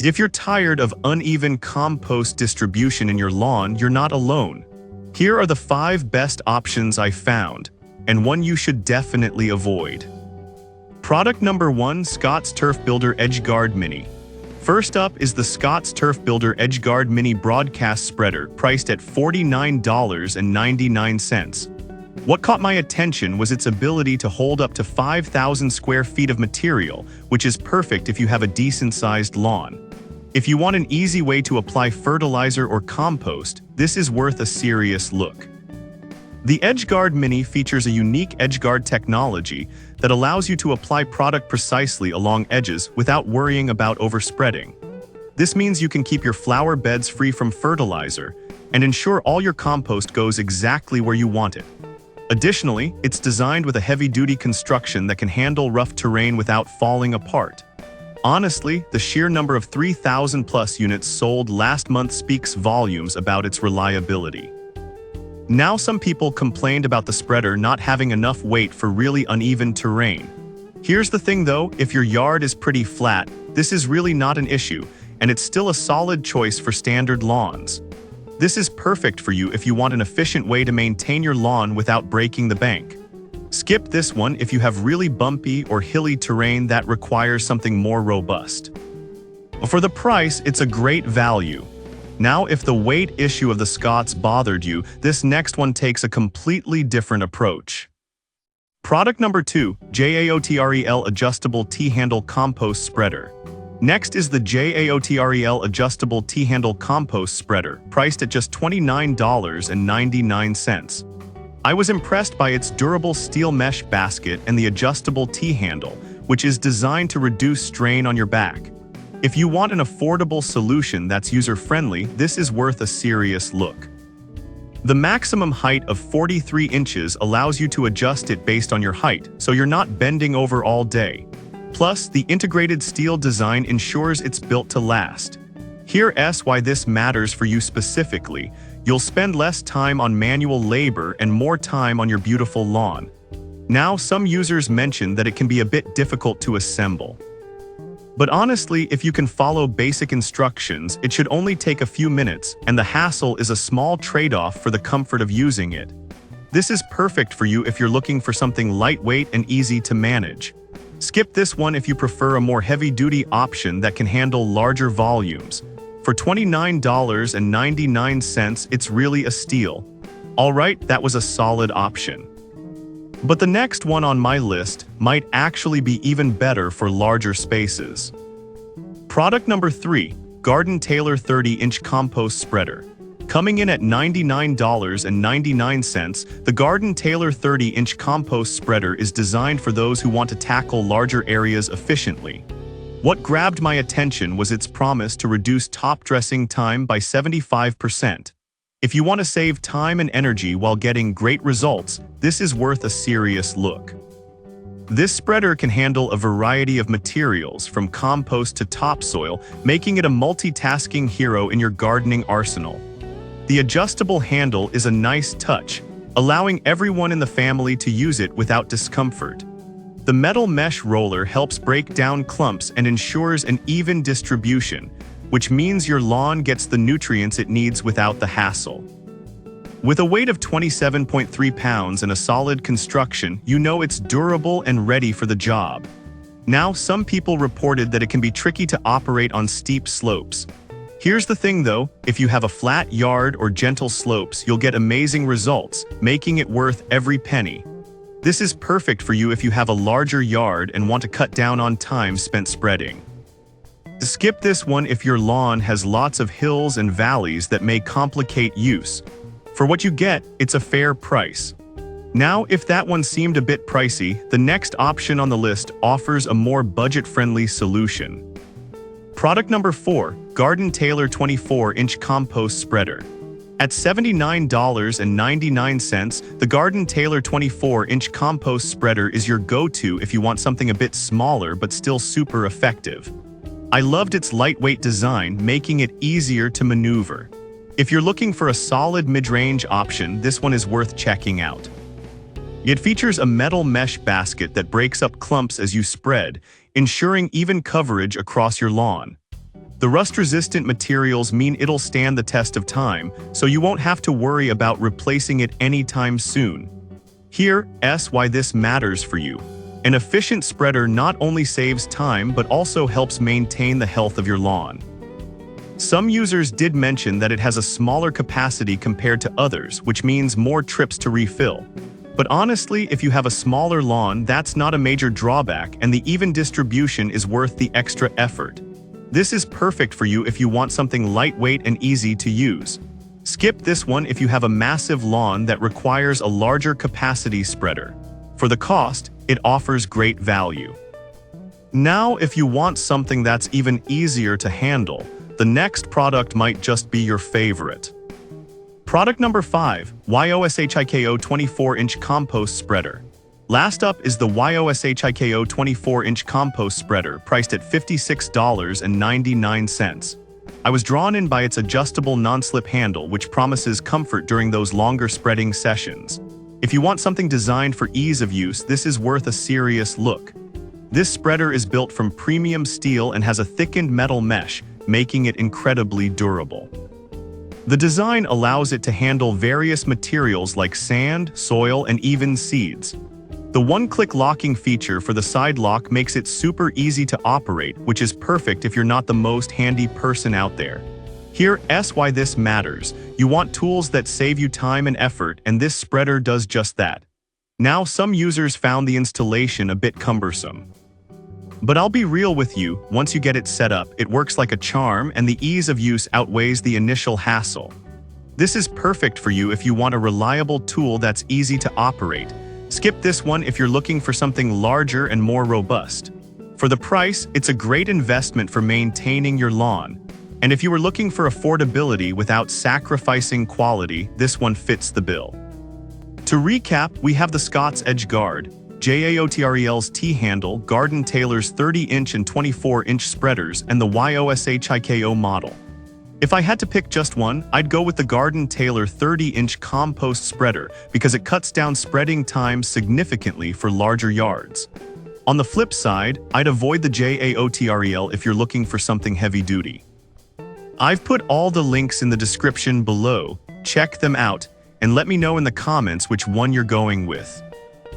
If you're tired of uneven compost distribution in your lawn, you're not alone. Here are the 5 best options I found, and one you should definitely avoid. Product number 1, Scott's Turf Builder EdgeGuard Mini. First up is the Scott's Turf Builder EdgeGuard Mini Broadcast Spreader, priced at $49.99. What caught my attention was its ability to hold up to 5,000 square feet of material, which is perfect if you have a decent-sized lawn. If you want an easy way to apply fertilizer or compost, this is worth a serious look. The EdgeGuard Mini features a unique EdgeGuard technology that allows you to apply product precisely along edges without worrying about overspreading. This means you can keep your flower beds free from fertilizer and ensure all your compost goes exactly where you want it. Additionally, it's designed with a heavy-duty construction that can handle rough terrain without falling apart. Honestly, the sheer number of 3,000+ units sold last month speaks volumes about its reliability. Now, some people complained about the spreader not having enough weight for really uneven terrain. Here's the thing though, if your yard is pretty flat, this is really not an issue, and it's still a solid choice for standard lawns. This is perfect for you if you want an efficient way to maintain your lawn without breaking the bank. Skip this one if you have really bumpy or hilly terrain that requires something more robust. For the price, it's a great value. Now, if the weight issue of the Scotts bothered you, this next one takes a completely different approach. Product number 2, JAOTREL Adjustable T-Handle Compost Spreader. Next is the JAOTREL Adjustable T-Handle Compost Spreader, priced at just $29.99. I was impressed by its durable steel mesh basket and the adjustable T-handle, which is designed to reduce strain on your back. If you want an affordable solution that's user-friendly, this is worth a serious look. The maximum height of 43 inches allows you to adjust it based on your height, so you're not bending over all day. Plus, the integrated steel design ensures it's built to last. Here's why this matters for you specifically. You'll spend less time on manual labor and more time on your beautiful lawn. Now, some users mention that it can be a bit difficult to assemble. But honestly, if you can follow basic instructions, it should only take a few minutes, and the hassle is a small trade-off for the comfort of using it. This is perfect for you if you're looking for something lightweight and easy to manage. Skip this one if you prefer a more heavy-duty option that can handle larger volumes. For $29.99, it's really a steal. Alright, that was a solid option. But the next one on my list might actually be even better for larger spaces. Product number 3, Garden Tailor 30-inch Compost Spreader. Coming in at $99.99, the Garden Tailor 30-inch Compost Spreader is designed for those who want to tackle larger areas efficiently. What grabbed my attention was its promise to reduce top dressing time by 75%. If you want to save time and energy while getting great results, this is worth a serious look. This spreader can handle a variety of materials from compost to topsoil, making it a multitasking hero in your gardening arsenal. The adjustable handle is a nice touch, allowing everyone in the family to use it without discomfort. The metal mesh roller helps break down clumps and ensures an even distribution, which means your lawn gets the nutrients it needs without the hassle. With a weight of 27.3 pounds and a solid construction, you know it's durable and ready for the job. Now, some people reported that it can be tricky to operate on steep slopes. Here's the thing though, if you have a flat yard or gentle slopes, you'll get amazing results, making it worth every penny. This is perfect for you if you have a larger yard and want to cut down on time spent spreading. Skip this one if your lawn has lots of hills and valleys that may complicate use. For what you get, it's a fair price. Now, if that one seemed a bit pricey, the next option on the list offers a more budget-friendly solution. Product number 4, Garden Tailor 24-inch Compost Spreader. At $79.99, the Garden Tailor 24-inch Compost Spreader is your go-to if you want something a bit smaller but still super effective. I loved its lightweight design, making it easier to maneuver. If you're looking for a solid mid-range option, this one is worth checking out. It features a metal mesh basket that breaks up clumps as you spread, ensuring even coverage across your lawn. The rust-resistant materials mean it'll stand the test of time, so you won't have to worry about replacing it anytime soon. Here's why this matters for you. An efficient spreader not only saves time but also helps maintain the health of your lawn. Some users did mention that it has a smaller capacity compared to others, which means more trips to refill. But honestly, if you have a smaller lawn, that's not a major drawback, and the even distribution is worth the extra effort. This is perfect for you if you want something lightweight and easy to use. Skip this one if you have a massive lawn that requires a larger capacity spreader. For the cost, it offers great value. Now, if you want something that's even easier to handle, the next product might just be your favorite. Product number 5, YOSHIKO 24-inch Compost Spreader. Last up is the YOSHIKO 24-inch Compost Spreader, priced at $56.99. I was drawn in by its adjustable non-slip handle, which promises comfort during those longer spreading sessions. If you want something designed for ease of use, this is worth a serious look. This spreader is built from premium steel and has a thickened metal mesh, making it incredibly durable. The design allows it to handle various materials like sand, soil, and even seeds. The one-click locking feature for the side lock makes it super easy to operate, which is perfect if you're not the most handy person out there. Here's why this matters. You want tools that save you time and effort, and this spreader does just that. Now, some users found the installation a bit cumbersome. But I'll be real with you, once you get it set up, it works like a charm, and the ease of use outweighs the initial hassle. This is perfect for you if you want a reliable tool that's easy to operate. Skip this one if you're looking for something larger and more robust. For the price, it's a great investment for maintaining your lawn. And if you were looking for affordability without sacrificing quality, this one fits the bill. To recap, we have the Scott's Edge Guard, JAOTREL's T-handle, Garden Taylor's 30-inch and 24-inch spreaders, and the YOSHIKO model. If I had to pick just one, I'd go with the Garden Taylor 30-inch Compost Spreader because it cuts down spreading time significantly for larger yards. On the flip side, I'd avoid the JAOTREL if you're looking for something heavy-duty. I've put all the links in the description below. Check them out, and let me know in the comments which one you're going with.